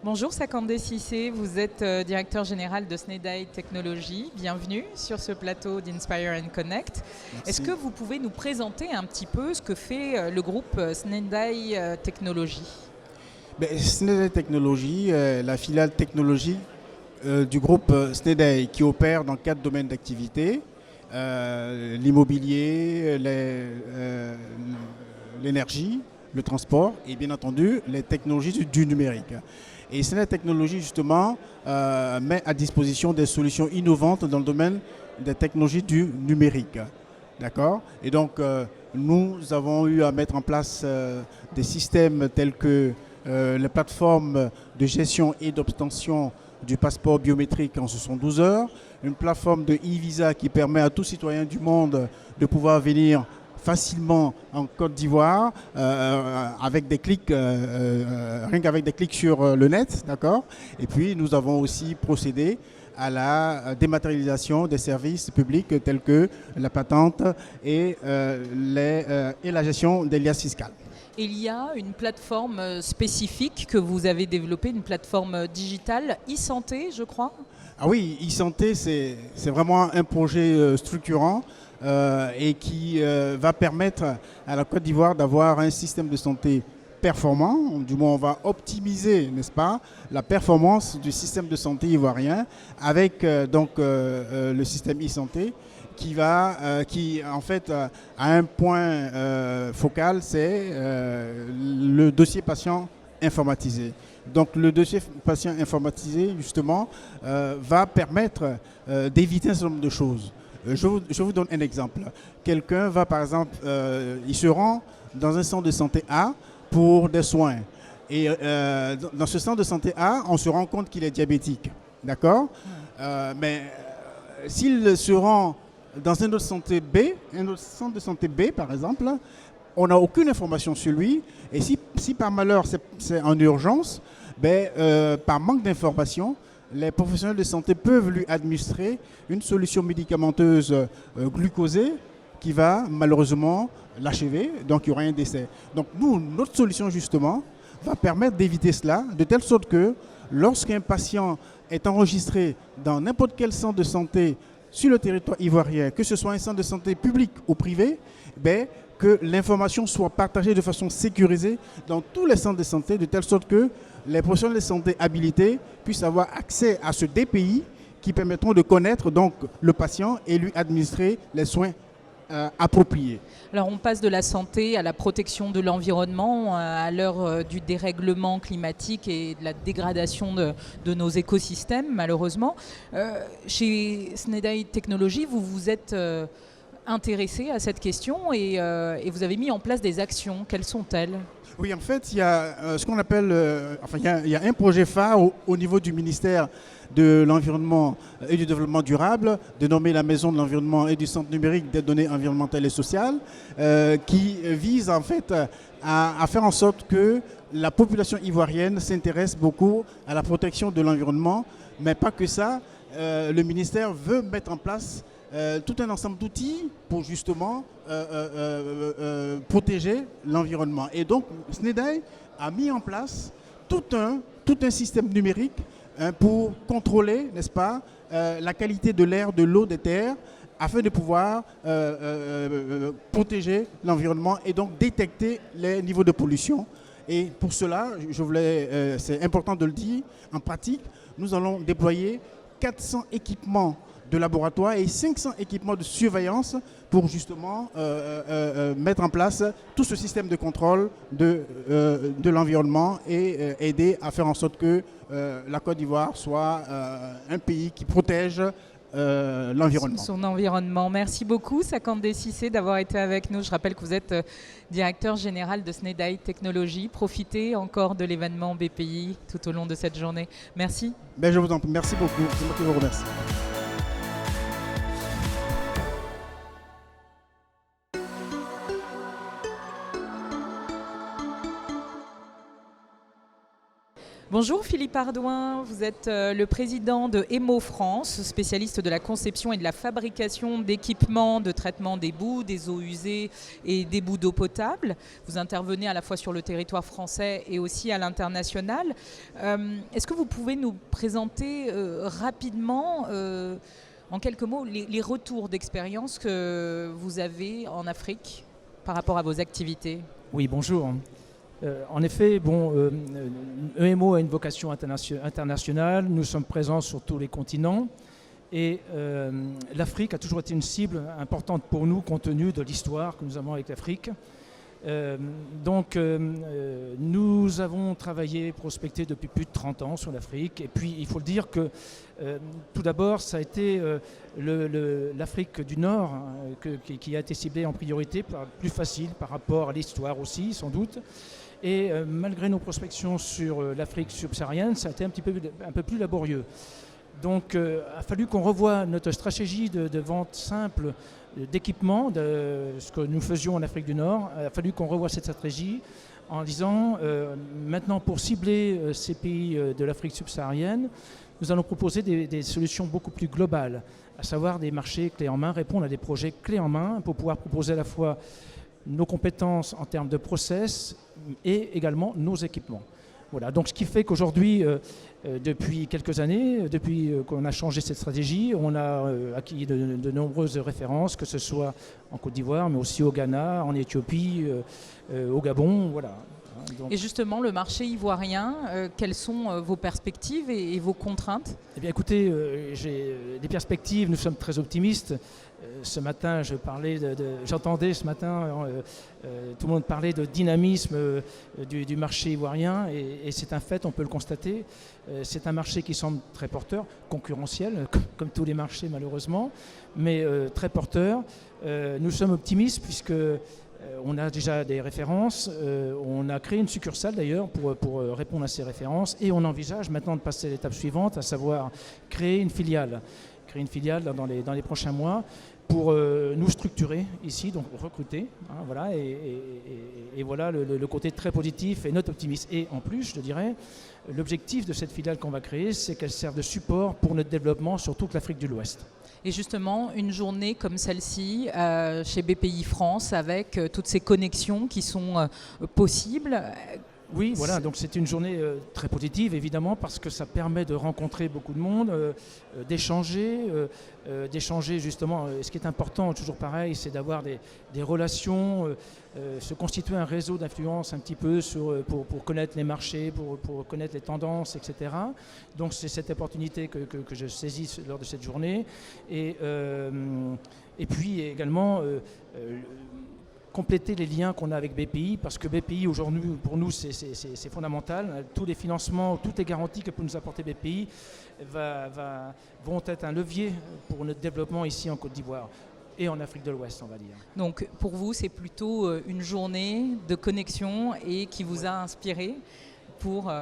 Bonjour Sakandé Cissé, vous êtes directeur général de Snedeye Technologies. Bienvenue sur ce plateau d'Inspire and Connect. Merci. Est-ce que vous pouvez nous présenter un petit peu ce que fait le groupe Snedeye Technologies? Snedeye Technologies, la filiale technologie du groupe Snedeye qui opère dans 4 domaines d'activité. L'immobilier, l'énergie, le transport et bien entendu les technologies du numérique. Et Snedeye Technologies justement met à disposition des solutions innovantes dans le domaine des technologies du numérique. D'accord. Et donc nous avons eu à mettre en place des systèmes tels que les plateformes de gestion et d'obtention du passeport biométrique en 72 heures, une plateforme de e-visa qui permet à tout citoyen du monde de pouvoir venir facilement en Côte d'Ivoire avec des clics, rien qu'avec des clics sur le net, d'accord. Et puis nous avons aussi procédé à la dématérialisation des services publics tels que la patente et la gestion des liasses fiscales. Il y a une plateforme spécifique que vous avez développée, une plateforme digitale, e-santé, je crois. Ah oui, e-santé, c'est vraiment un projet structurant et qui va permettre à la Côte d'Ivoire d'avoir un système de santé performant. Du moins, on va optimiser, n'est-ce pas, la performance du système de santé ivoirien avec le système e-santé qui en fait a un point focal, c'est le dossier patient informatisé. Donc le dossier patient informatisé justement va permettre d'éviter un certain nombre de choses. Je vous donne un exemple. Quelqu'un va par exemple, il se rend dans un centre de santé A pour des soins. Et dans ce centre de santé A, on se rend compte qu'il est diabétique. D'accord. Mais s'il se rend dans un autre centre de santé B, par exemple, on n'a aucune information sur lui. Et si par malheur c'est en urgence, par manque d'information, les professionnels de santé peuvent lui administrer une solution médicamenteuse glucosée qui va malheureusement l'achever, donc il y aura un décès. Donc nous, notre solution justement va permettre d'éviter cela, de telle sorte que lorsqu'un patient est enregistré dans n'importe quel centre de santé sur le territoire ivoirien, que ce soit un centre de santé public ou privé, que l'information soit partagée de façon sécurisée dans tous les centres de santé, de telle sorte que les professionnels de santé habilités puissent avoir accès à ce DPI qui permettront de connaître donc le patient et lui administrer les soins appropriés. Alors on passe de la santé à la protection de l'environnement à l'heure du dérèglement climatique et de la dégradation de nos écosystèmes malheureusement. Chez Snedeye Technologies, vous vous êtes intéressé à cette question et vous avez mis en place des actions. Quelles sont-elles ? Oui, en fait, il y a ce qu'on appelle, il y a un projet phare au niveau du ministère de l'Environnement et du Développement durable, dénommé la Maison de l'Environnement et du Centre numérique des données environnementales et sociales, qui vise en fait à faire en sorte que la population ivoirienne s'intéresse beaucoup à la protection de l'environnement, mais pas que ça. Le ministère veut mettre en place tout un ensemble d'outils pour justement protéger l'environnement. Et donc, Snedeye a mis en place tout un système numérique pour contrôler, n'est-ce pas, la qualité de l'air, de l'eau, des terres, afin de pouvoir protéger l'environnement et donc détecter les niveaux de pollution. Et pour cela, c'est important de le dire, en pratique, nous allons déployer 400 équipements de laboratoire et 500 équipements de surveillance pour justement mettre en place tout ce système de contrôle de l'environnement et aider à faire en sorte que la Côte d'Ivoire soit un pays qui protège l'environnement. Son environnement. Merci beaucoup Sakandé Cissé d'avoir été avec nous. Je rappelle que vous êtes directeur général de Snedeye Technologies. Profitez encore de l'événement BPI tout au long de cette journée. Merci. Je vous en prie. Merci beaucoup. C'est moi qui vous remercie. Bonjour Philippe Ardouin, vous êtes le président de Emo France, spécialiste de la conception et de la fabrication d'équipements de traitement des boues, des eaux usées et des boues d'eau potable. Vous intervenez à la fois sur le territoire français et aussi à l'international. Est-ce que vous pouvez nous présenter rapidement, en quelques mots, les retours d'expérience que vous avez en Afrique par rapport à vos activités? Oui, bonjour. En effet, EMO a une vocation internationale. Nous sommes présents sur tous les continents. Et l'Afrique a toujours été une cible importante pour nous, compte tenu de l'histoire que nous avons avec l'Afrique. Nous avons travaillé, prospecté depuis plus de 30 ans sur l'Afrique. Et puis, il faut le dire que, tout d'abord, ça a été l'Afrique du Nord qui a été ciblée en priorité, plus facile par rapport à l'histoire aussi, sans doute. Et malgré nos prospections sur l'Afrique subsaharienne, ça a été un peu plus laborieux. Donc, il a fallu qu'on revoie notre stratégie de vente simple d'équipements, de ce que nous faisions en Afrique du Nord. Il a fallu qu'on revoie cette stratégie en disant, maintenant, pour cibler ces pays de l'Afrique subsaharienne, nous allons proposer des solutions beaucoup plus globales, à savoir des marchés clés en main, répondre à des projets clés en main pour pouvoir proposer à la fois nos compétences en termes de process et également nos équipements. Voilà, donc ce qui fait qu'aujourd'hui, depuis quelques années, depuis qu'on a changé cette stratégie, on a acquis de nombreuses références, que ce soit en Côte d'Ivoire, mais aussi au Ghana, en Éthiopie, au Gabon, voilà. Donc... Et justement, le marché ivoirien, quelles sont vos perspectives et vos contraintes? Eh bien écoutez, j'ai des perspectives, nous sommes très optimistes. Ce matin, j'entendais ce matin, tout le monde parlait de dynamisme du marché ivoirien et c'est un fait, on peut le constater. C'est un marché qui semble très porteur, concurrentiel, comme tous les marchés malheureusement, mais très porteur. Nous sommes optimistes puisque on a déjà des références, on a créé une succursale d'ailleurs pour répondre à ces références et on envisage maintenant de passer à l'étape suivante, à savoir créer une filiale dans les prochains mois pour nous structurer ici, donc recruter, hein, voilà, et voilà le côté très positif et notre optimisme. Et en plus, je te dirais, l'objectif de cette filiale qu'on va créer, c'est qu'elle serve de support pour notre développement sur toute l'Afrique de l'Ouest. Et justement, une journée comme celle-ci chez BPI France, avec toutes ces connexions qui sont possibles. Oui, voilà, donc c'est une journée très positive, évidemment, parce que ça permet de rencontrer beaucoup de monde, d'échanger justement. Ce qui est important, toujours pareil, c'est d'avoir des relations, se constituer un réseau d'influence un petit peu pour connaître les marchés, pour connaître les tendances, etc. Donc c'est cette opportunité que je saisis lors de cette journée. Et puis également... compléter les liens qu'on a avec BPI, parce que BPI aujourd'hui, pour nous, c'est fondamental. Tous les financements, toutes les garanties que peut nous apporter BPI vont être un levier pour notre développement ici en Côte d'Ivoire et en Afrique de l'Ouest, on va dire. Donc pour vous, c'est plutôt une journée de connexion et qui vous a inspiré pour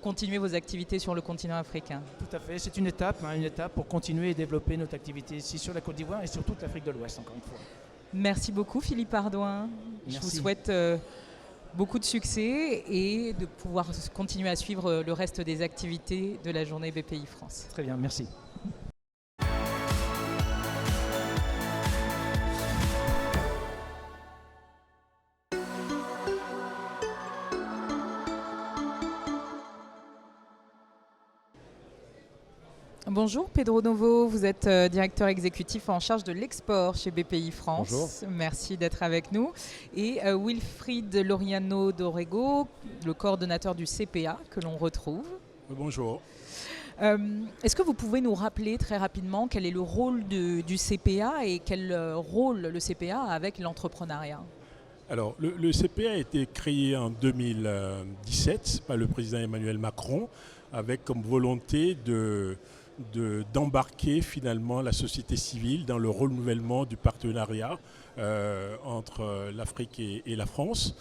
continuer vos activités sur le continent africain. Tout à fait, c'est une étape pour continuer et développer notre activité ici sur la Côte d'Ivoire et sur toute l'Afrique de l'Ouest, encore une fois. Merci beaucoup Philippe Ardouin. Merci. Je vous souhaite beaucoup de succès et de pouvoir continuer à suivre le reste des activités de la journée BPI France. Très bien, merci. Bonjour Pedro Novo, vous êtes directeur exécutif en charge de l'export chez BPI France. Bonjour. Merci d'être avec nous. Et Wilfried Loriano Dorego, le coordonnateur du CPA que l'on retrouve. Bonjour. Est-ce que vous pouvez nous rappeler très rapidement quel est le rôle du CPA et quel rôle le CPA a avec l'entrepreneuriat? Alors, le CPA a été créé en 2017 par le président Emmanuel Macron avec comme volonté d'embarquer finalement la société civile dans le renouvellement du partenariat entre l'Afrique et la France.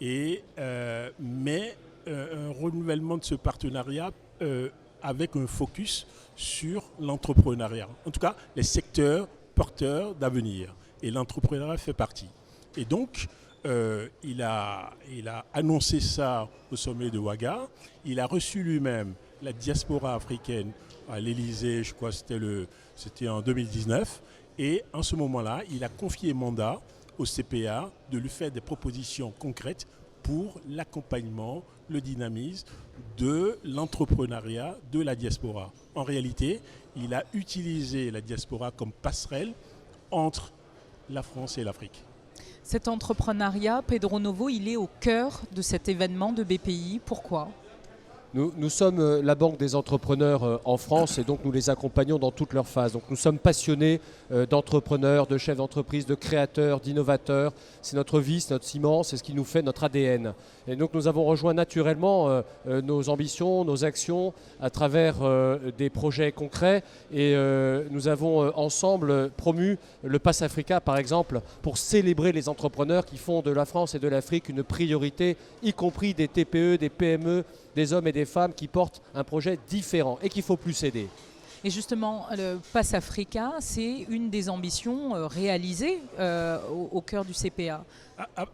Mais un renouvellement de ce partenariat avec un focus sur l'entrepreneuriat. En tout cas, les secteurs porteurs d'avenir. Et l'entrepreneuriat fait partie. Et donc, il a annoncé ça au sommet de Ouaga. Il a reçu lui-même la diaspora africaine à l'Élysée, je crois que c'était en 2019. Et en ce moment-là, il a confié mandat au CPA de lui faire des propositions concrètes pour l'accompagnement, le dynamisme de l'entrepreneuriat de la diaspora. En réalité, il a utilisé la diaspora comme passerelle entre la France et l'Afrique. Cet entrepreneuriat, Pedro Novo, il est au cœur de cet événement de BPI. Pourquoi ? Nous sommes la banque des entrepreneurs en France et donc nous les accompagnons dans toutes leurs phases. Donc nous sommes passionnés d'entrepreneurs, de chefs d'entreprise, de créateurs, d'innovateurs. C'est notre vie, c'est notre ciment, c'est ce qui nous fait notre ADN. Et donc nous avons rejoint naturellement nos ambitions, nos actions à travers des projets concrets et nous avons ensemble promu le Pass Africa par exemple pour célébrer les entrepreneurs qui font de la France et de l'Afrique une priorité, y compris des TPE, des PME, des hommes et des femmes qui portent un projet différent et qu'il ne faut plus céder. Et justement, le Pass Africa, c'est une des ambitions réalisées au cœur du CPA.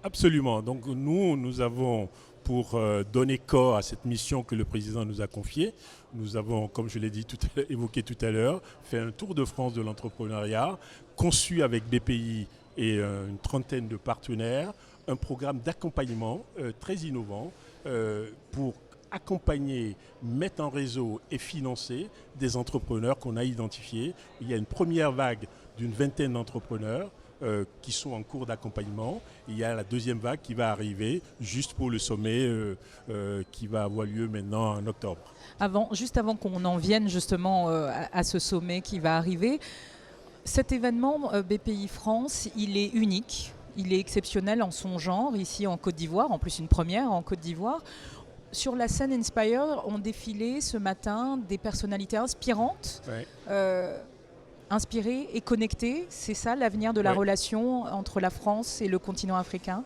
Absolument. Donc nous avons, pour donner corps à cette mission que le président nous a confiée, nous avons, comme je l'ai dit évoqué tout à l'heure, fait un tour de France de l'entrepreneuriat, conçu avec BPI et une trentaine de partenaires, un programme d'accompagnement très innovant pour accompagner, mettre en réseau et financer des entrepreneurs qu'on a identifiés. Il y a une première vague d'une vingtaine d'entrepreneurs qui sont en cours d'accompagnement. Il y a la deuxième vague qui va arriver juste pour le sommet qui va avoir lieu maintenant en octobre. Juste avant qu'on en vienne justement à ce sommet qui va arriver, cet événement BPI France, il est unique, il est exceptionnel en son genre ici en Côte d'Ivoire, en plus une première en Côte d'Ivoire. Sur la scène Inspire, ont défilé ce matin des personnalités inspirantes, inspirées et connectées. C'est ça l'avenir de la relation entre la France et le continent africain ?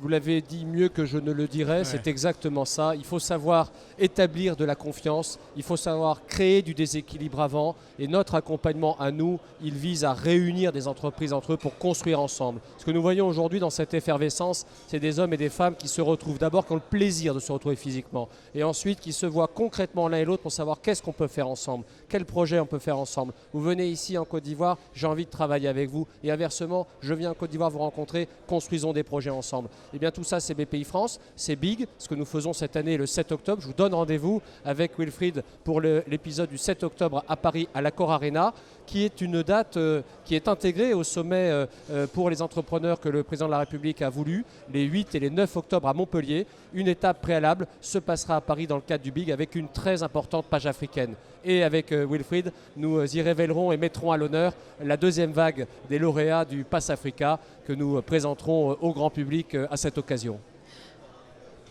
Vous l'avez dit mieux que je ne le dirais, c'est exactement ça. Il faut savoir établir de la confiance, il faut savoir créer du déséquilibre avant. Et notre accompagnement à nous, il vise à réunir des entreprises entre eux pour construire ensemble. Ce que nous voyons aujourd'hui dans cette effervescence, c'est des hommes et des femmes qui se retrouvent d'abord, qui ont le plaisir de se retrouver physiquement. Et ensuite, qui se voient concrètement l'un et l'autre pour savoir qu'est-ce qu'on peut faire ensemble, quel projet on peut faire ensemble. Vous venez ici en Côte d'Ivoire, j'ai envie de travailler avec vous. Et inversement, je viens en Côte d'Ivoire vous rencontrer, construisons des projets ensemble. Et bien tout ça, c'est BPI France, c'est big, ce que nous faisons cette année le 7 octobre. Je vous donne rendez-vous avec Wilfried pour l'épisode du 7 octobre à Paris à l'Accor Arena, qui est une date qui est intégrée au sommet pour les entrepreneurs que le président de la République a voulu, les 8 et les 9 octobre à Montpellier. Une étape préalable se passera à Paris dans le cadre du big avec une très importante page africaine. Et avec Wilfried, nous y révélerons et mettrons à l'honneur la deuxième vague des lauréats du Pass Africa que nous présenterons au grand public à cette occasion.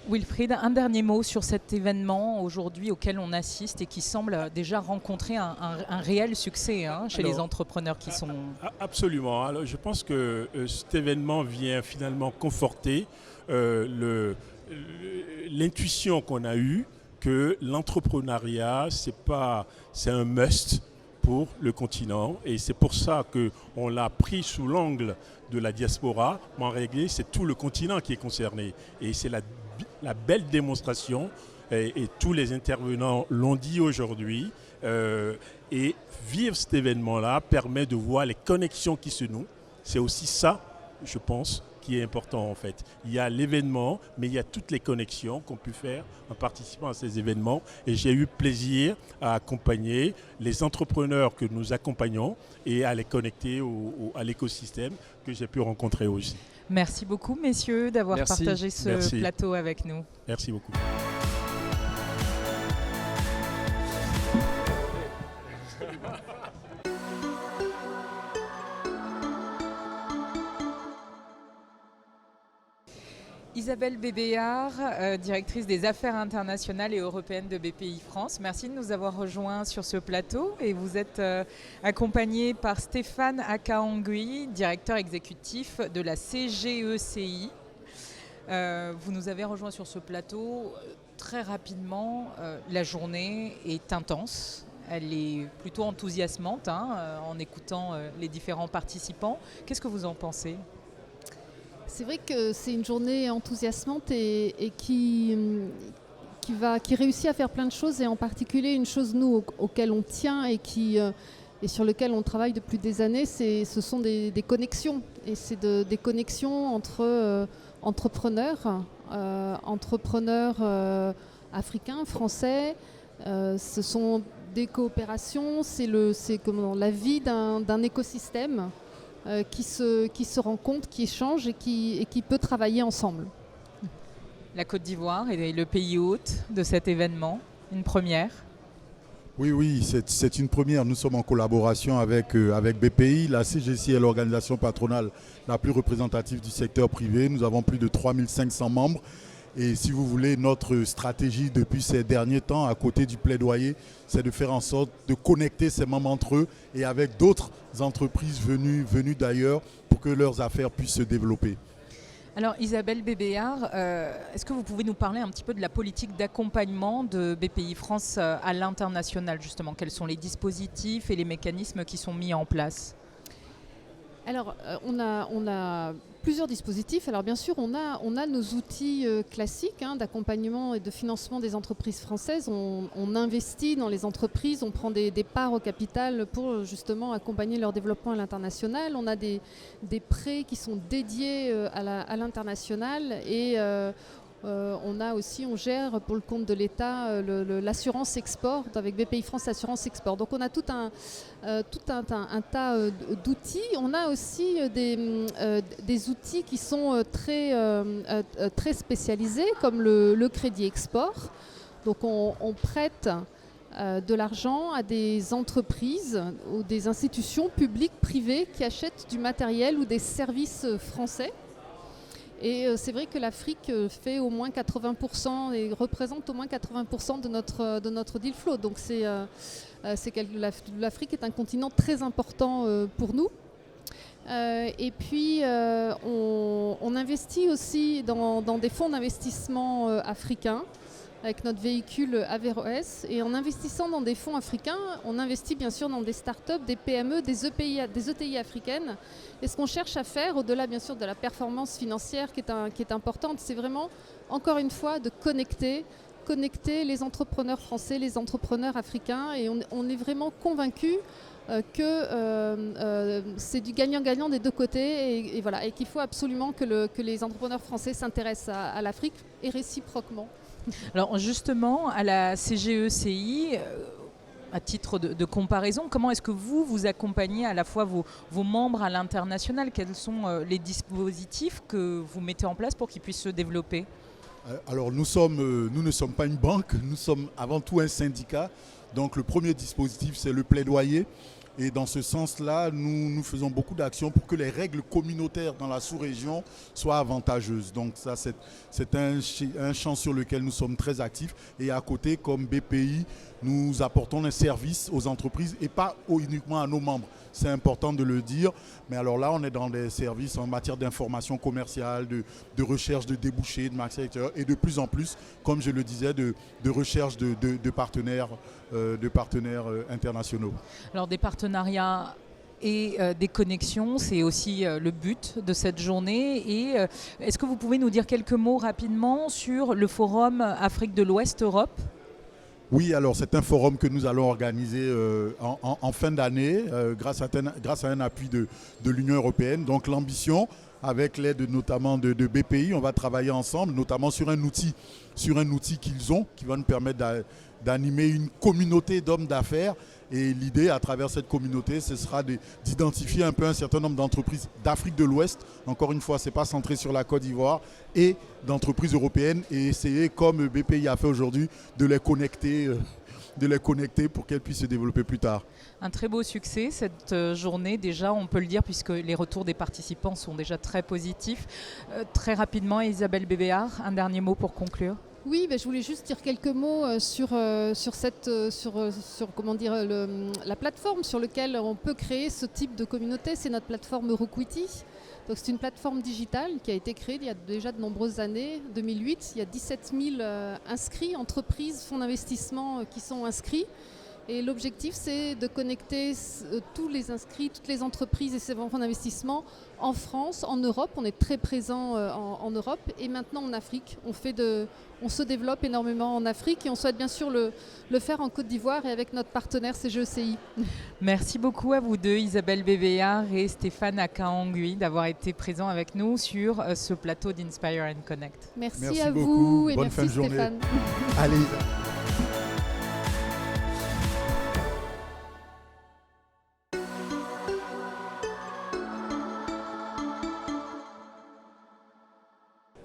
Wilfried, un dernier mot sur cet événement aujourd'hui auquel on assiste et qui semble déjà rencontrer un réel succès chez les entrepreneurs qui sont... Absolument. Alors, je pense que cet événement vient finalement conforter l'intuition qu'on a eue que l'entrepreneuriat, c'est un must pour le continent. Et c'est pour ça qu'on l'a pris sous l'angle de la diaspora. Mais en réalité, c'est tout le continent qui est concerné. Et c'est la belle démonstration, et tous les intervenants l'ont dit aujourd'hui. Et vivre cet événement-là permet de voir les connexions qui se nouent. C'est aussi ça, je pense, qui est important en fait. Il y a l'événement, mais il y a toutes les connexions qu'on peut faire en participant à ces événements. Et j'ai eu plaisir à accompagner les entrepreneurs que nous accompagnons et à les connecter à l'écosystème que j'ai pu rencontrer aussi. Merci beaucoup messieurs d'avoir partagé ce plateau avec nous. Merci beaucoup. Isabelle Bébéard, directrice des affaires internationales et européennes de BPI France. Merci de nous avoir rejoints sur ce plateau et vous êtes accompagnée par Stéphane Akaangui, directeur exécutif de la CGECI. Vous nous avez rejoints sur ce plateau très rapidement. La journée est intense. Elle est plutôt enthousiasmante en écoutant les différents participants. Qu'est-ce que vous en pensez ? C'est vrai que c'est une journée enthousiasmante et qui réussit à faire plein de choses, et en particulier une chose, nous, auquel on tient et sur lequel on travaille depuis des années, ce sont des connexions. Et c'est des connexions entre entrepreneurs africains, français. Ce sont des coopérations, c'est la vie d'un écosystème qui se rencontre, qui échange et qui peut travailler ensemble. La Côte d'Ivoire est le pays hôte de cet événement, une première. Oui, c'est une première. Nous sommes en collaboration avec BPI. La CGC est l'organisation patronale la plus représentative du secteur privé. Nous avons plus de 3500 membres. Et si vous voulez, notre stratégie depuis ces derniers temps, à côté du plaidoyer, c'est de faire en sorte de connecter ces membres entre eux et avec d'autres entreprises venues d'ailleurs pour que leurs affaires puissent se développer. Alors Isabelle Bébéard, est-ce que vous pouvez nous parler un petit peu de la politique d'accompagnement de BPI France à l'international justement? Quels sont les dispositifs et les mécanismes qui sont mis en place? Alors, on a plusieurs dispositifs. Alors, bien sûr, on a nos outils classiques d'accompagnement et de financement des entreprises françaises. On investit dans les entreprises, on prend des parts au capital pour justement accompagner leur développement à l'international. On a des prêts qui sont dédiés à l'international et on gère pour le compte de l'État l'assurance export avec BPI France Assurance Export. Donc on a tout un tas d'outils. On a aussi des outils qui sont très spécialisés comme le crédit export. Donc on prête de l'argent à des entreprises ou des institutions publiques, privées qui achètent du matériel ou des services français. Et c'est vrai que l'Afrique fait au moins 80% et représente au moins 80% de notre deal flow. Donc l'Afrique est un continent très important pour nous. Et puis on investit aussi dans des fonds d'investissement africains avec notre véhicule Averroès. Et en investissant dans des fonds africains, on investit bien sûr dans des startups, des PME, des ETI africaines. Et ce qu'on cherche à faire, au-delà bien sûr de la performance financière qui est importante, c'est vraiment, encore une fois, de connecter les entrepreneurs français, les entrepreneurs africains. Et on est vraiment convaincus que c'est du gagnant-gagnant des deux côtés et voilà, et qu'il faut absolument que les entrepreneurs français s'intéressent à l'Afrique et réciproquement. Alors justement, à la CGECI, à titre de comparaison, comment est-ce que vous accompagnez à la fois vos membres à l'international? Quels sont les dispositifs que vous mettez en place pour qu'ils puissent se développer? Alors nous ne sommes pas une banque, nous sommes avant tout un syndicat. Donc le premier dispositif, c'est le plaidoyer. Et dans ce sens-là, nous faisons beaucoup d'actions pour que les règles communautaires dans la sous-région soient avantageuses. Donc ça, c'est un champ sur lequel nous sommes très actifs. Et à côté, comme BPI, nous apportons un service aux entreprises et pas uniquement à nos membres. C'est important de le dire. Mais alors là, on est dans des services en matière d'information commerciale, de recherche de débouchés, de marché extérieur et de plus en plus, comme je le disais, de recherche de partenaires internationaux. Alors des partenariats et des connexions, c'est aussi le but de cette journée. Et est-ce que vous pouvez nous dire quelques mots rapidement sur le forum Afrique de l'Ouest-Europe ? Oui, alors c'est un forum que nous allons organiser en fin d'année grâce à un appui de l'Union européenne. Donc l'ambition, avec l'aide notamment de BPI, on va travailler ensemble, notamment sur un outil qu'ils ont, qui va nous permettre d'animer une communauté d'hommes d'affaires. Et l'idée, à travers cette communauté, ce sera d'identifier un peu un certain nombre d'entreprises d'Afrique de l'Ouest. Encore une fois, ce n'est pas centré sur la Côte d'Ivoire, et d'entreprises européennes, et essayer, comme BPI a fait aujourd'hui, de les connecter pour qu'elles puissent se développer plus tard. Un très beau succès cette journée déjà, on peut le dire, puisque les retours des participants sont déjà très positifs. Très rapidement, Isabelle Bébéard, un dernier mot pour conclure. Oui, je voulais juste dire quelques mots sur la plateforme sur laquelle on peut créer ce type de communauté. C'est notre plateforme Euroquity. Donc c'est une plateforme digitale qui a été créée il y a déjà de nombreuses années, 2008. Il y a 17 000 inscrits, entreprises, fonds d'investissement qui sont inscrits. Et l'objectif, c'est de connecter tous les inscrits, toutes les entreprises et ces fonds d'investissement en France, en Europe. On est très présent en Europe et maintenant en Afrique. On se développe énormément en Afrique et on souhaite bien sûr le faire en Côte d'Ivoire et avec notre partenaire CGECI. Merci beaucoup à vous deux, Isabelle Bévéard et Stéphane Akaangui, d'avoir été présents avec nous sur ce plateau d'Inspire and Connect. Merci à beaucoup. vous et Bonne merci fin de journée. Stéphane. Allez.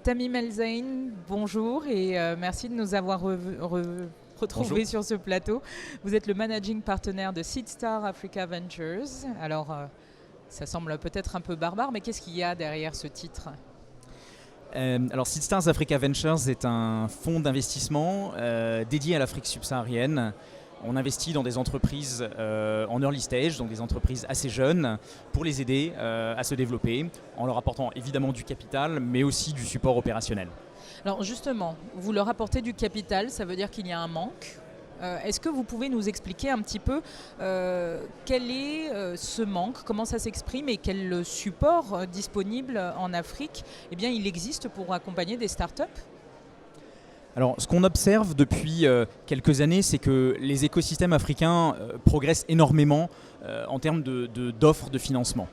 Tamim El-Zain, bonjour et merci de nous avoir retrouvés sur ce plateau. Vous êtes le managing partner de Seedstar Africa Ventures. Alors, ça semble peut-être un peu barbare, mais qu'est-ce qu'il y a derrière ce titre ? Alors Seedstars Africa Ventures est un fonds d'investissement dédié à l'Afrique subsaharienne. On investit dans des entreprises en early stage, donc des entreprises assez jeunes, pour les aider à se développer, en leur apportant évidemment du capital, mais aussi du support opérationnel. Alors justement, vous leur apportez du capital, ça veut dire qu'il y a un manque. Est-ce que vous pouvez nous expliquer un petit peu quel est ce manque, comment ça s'exprime et quel support disponible en Afrique il existe pour accompagner des startups ? Alors, ce qu'on observe depuis quelques années, c'est que les écosystèmes africains progressent énormément en termes d'offres de financement.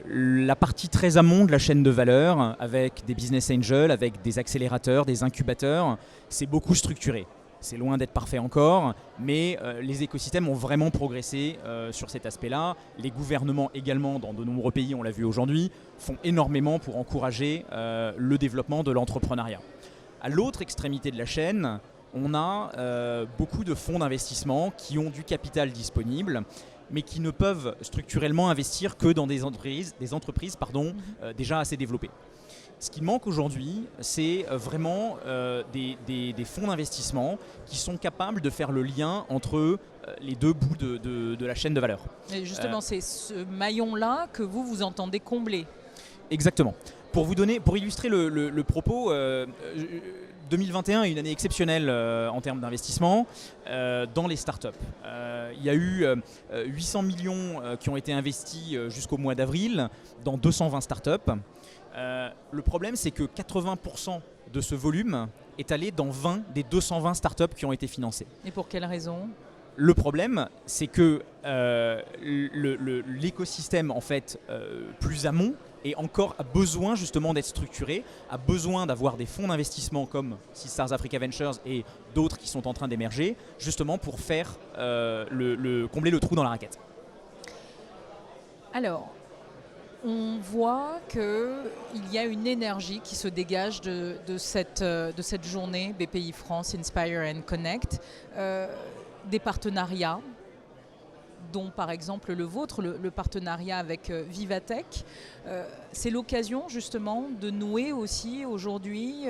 La partie très amont de la chaîne de valeur, avec des business angels, avec des accélérateurs, des incubateurs, c'est beaucoup structuré. C'est loin d'être parfait encore, mais les écosystèmes ont vraiment progressé sur cet aspect-là. Les gouvernements également, dans de nombreux pays, on l'a vu aujourd'hui, font énormément pour encourager le développement de l'entrepreneuriat. À l'autre extrémité de la chaîne, on a beaucoup de fonds d'investissement qui ont du capital disponible, mais qui ne peuvent structurellement investir que dans des entreprises déjà assez développées. Ce qui manque aujourd'hui, c'est vraiment des fonds d'investissement qui sont capables de faire le lien entre les deux bouts de la chaîne de valeur. Et justement, c'est ce maillon-là que vous entendez combler. Exactement. Pour illustrer le propos, 2021 est une année exceptionnelle en termes d'investissement dans les startups. Il y a eu 800 millions qui ont été investis jusqu'au mois d'avril dans 220 startups. Le problème, c'est que 80% de ce volume est allé dans 20 des 220 startups qui ont été financées. Et pour quelle raison ? Le problème, c'est que l'écosystème en fait, plus amont a besoin justement d'être structuré, a besoin d'avoir des fonds d'investissement comme Seedstars Africa Ventures et d'autres qui sont en train d'émerger, justement pour faire combler le trou dans la raquette. Alors, on voit qu'il y a une énergie qui se dégage de cette journée BPI France Inspire and Connect, des partenariats, dont par exemple le vôtre, le partenariat avec Vivatech. C'est l'occasion justement de nouer aussi aujourd'hui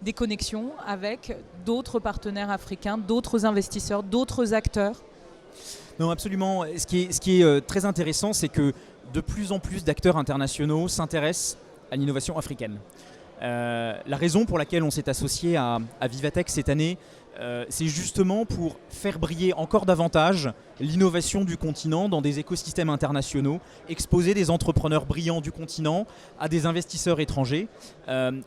des connexions avec d'autres partenaires africains, d'autres investisseurs, d'autres acteurs. Non, absolument. Ce qui est très intéressant, c'est que de plus en plus d'acteurs internationaux s'intéressent à l'innovation africaine. La raison pour laquelle on s'est associé à Vivatech cette année, c'est justement pour faire briller encore davantage l'innovation du continent dans des écosystèmes internationaux, exposer des entrepreneurs brillants du continent à des investisseurs étrangers.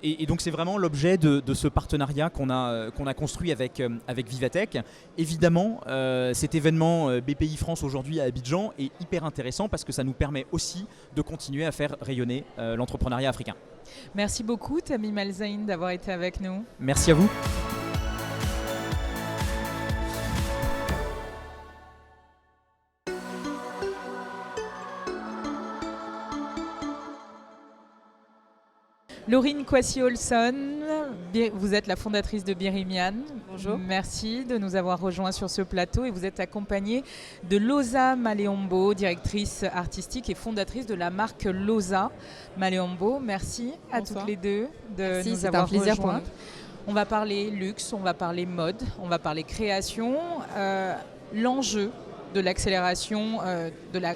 Et donc c'est vraiment l'objet de ce partenariat qu'on a construit avec Vivatech. Évidemment, cet événement BPI France aujourd'hui à Abidjan est hyper intéressant parce que ça nous permet aussi de continuer à faire rayonner l'entrepreneuriat africain. Merci beaucoup Tamim El-Zain d'avoir été avec nous. Merci à vous. Laurine Kwasi-Olson, vous êtes la fondatrice de Birimian. Bonjour. Merci de nous avoir rejoints sur ce plateau et vous êtes accompagnée de Loza Maleombo, directrice artistique et fondatrice de la marque Loza Maleombo. Merci à toutes les deux de nous avoir rejoints. On va parler luxe, on va parler mode, on va parler création. L'enjeu de l'accélération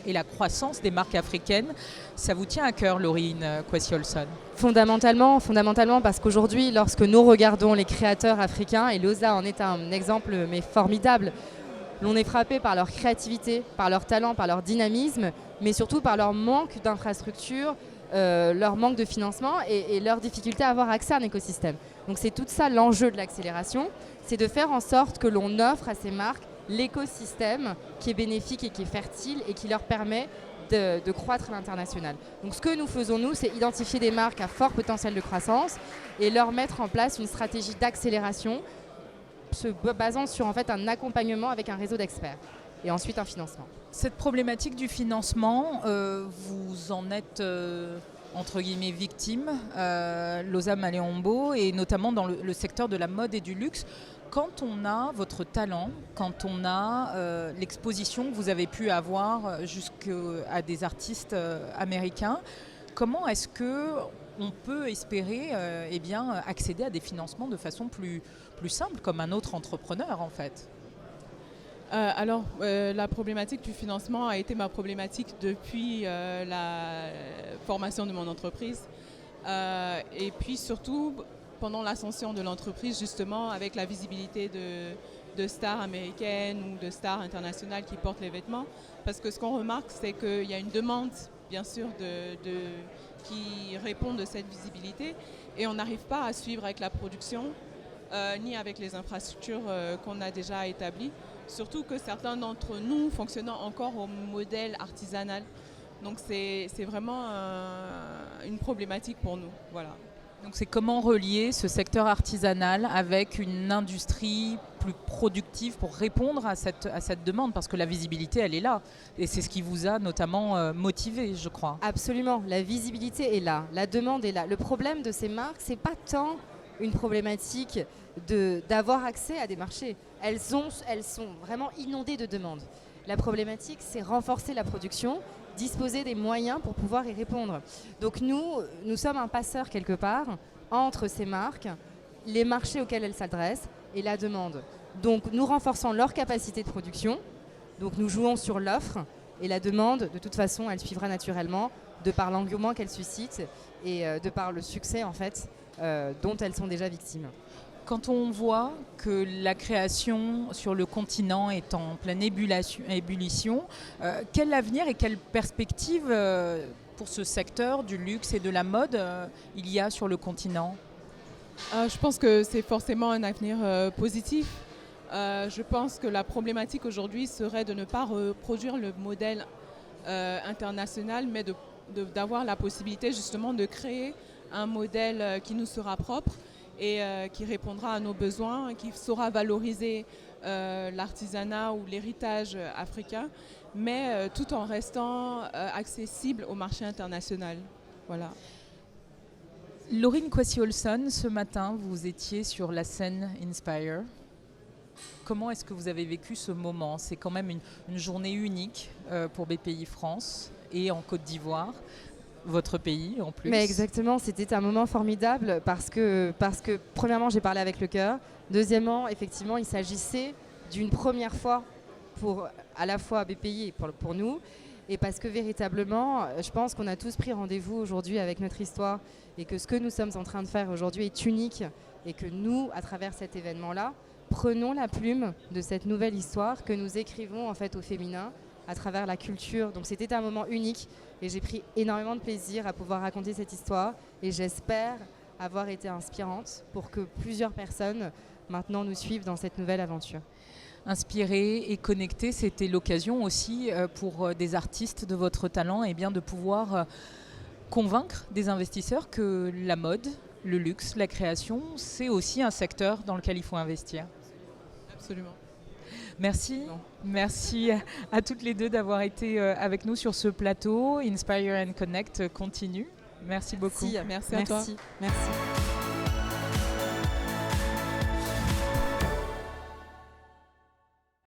et la croissance des marques africaines, ça vous tient à cœur, Laurine Kwasi-Olson? Fondamentalement parce qu'aujourd'hui, lorsque nous regardons les créateurs africains, et Loza en est un exemple mais formidable, l'on est frappé par leur créativité, par leur talent, par leur dynamisme, mais surtout par leur manque d'infrastructures, leur manque de financement et leur difficulté à avoir accès à un écosystème. Donc c'est tout ça l'enjeu de l'accélération, c'est de faire en sorte que l'on offre à ces marques l'écosystème qui est bénéfique et qui est fertile et qui leur permet de croître à l'international. Donc ce que nous faisons, nous, c'est identifier des marques à fort potentiel de croissance et leur mettre en place une stratégie d'accélération se basant sur en fait un accompagnement avec un réseau d'experts et ensuite un financement. Cette problématique du financement, vous en êtes entre guillemets victime, Loza Maleombo, et notamment dans le secteur de la mode et du luxe. Quand on a votre talent, quand on a l'exposition que vous avez pu avoir jusqu'à des artistes américains, comment est-ce qu'on peut espérer accéder à des financements de façon plus simple, comme un autre entrepreneur en fait? La problématique du financement a été ma problématique depuis la formation de mon entreprise. Et puis surtout, pendant l'ascension de l'entreprise, justement, avec la visibilité de stars américaines ou de stars internationales qui portent les vêtements. Parce que ce qu'on remarque, c'est qu'il y a une demande, bien sûr, qui répond de cette visibilité. Et on n'arrive pas à suivre avec la production, ni avec les infrastructures qu'on a déjà établies. Surtout que certains d'entre nous fonctionnent encore au modèle artisanal. Donc c'est vraiment une problématique pour nous. Voilà. Donc c'est comment relier ce secteur artisanal avec une industrie plus productive pour répondre à cette demande, parce que la visibilité elle est là et c'est ce qui vous a notamment motivé, je crois. Absolument, la visibilité est là, la demande est là. Le problème de ces marques, c'est pas tant une problématique d'avoir accès à des marchés. Elles sont vraiment inondées de demandes. La problématique, c'est renforcer la production, disposer des moyens pour pouvoir y répondre. Donc nous sommes un passeur quelque part entre ces marques, les marchés auxquels elles s'adressent et la demande. Donc nous renforçons leur capacité de production, donc nous jouons sur l'offre et la demande, de toute façon, elle suivra naturellement de par l'engouement qu'elle suscite et de par le succès en fait dont elles sont déjà victimes. Quand on voit que la création sur le continent est en pleine ébullition, quel avenir et quelle perspective pour ce secteur du luxe et de la mode il y a sur le continent? Je pense que c'est forcément un avenir positif. Je pense que la problématique aujourd'hui serait de ne pas reproduire le modèle international, mais d'avoir la possibilité justement de créer un modèle qui nous sera propre et qui répondra à nos besoins, qui saura valoriser l'artisanat ou l'héritage africain, mais tout en restant accessible au marché international. Voilà. Laurine Kwasi-Olson, ce matin, vous étiez sur la scène Inspire. Comment est-ce que vous avez vécu ce moment? C'est quand même une journée unique pour BPI France et en Côte d'Ivoire. Votre pays en plus. Mais exactement, c'était un moment formidable parce que premièrement j'ai parlé avec le cœur, deuxièmement effectivement il s'agissait d'une première fois pour à la fois BPI et pour nous, et parce que véritablement je pense qu'on a tous pris rendez-vous aujourd'hui avec notre histoire et que ce que nous sommes en train de faire aujourd'hui est unique et que nous, à travers cet événement-là, prenons la plume de cette nouvelle histoire que nous écrivons en fait au féminin à travers la culture. Donc c'était un moment unique et j'ai pris énormément de plaisir à pouvoir raconter cette histoire et j'espère avoir été inspirante pour que plusieurs personnes maintenant nous suivent dans cette nouvelle aventure. Inspiré et connecté, c'était l'occasion aussi pour des artistes de votre talent de pouvoir convaincre des investisseurs que la mode, le luxe, la création, c'est aussi un secteur dans lequel il faut investir. Absolument. Merci. Merci à toutes les deux d'avoir été avec nous sur ce plateau. Inspire and Connect continue. Merci beaucoup. Merci à toi. Merci.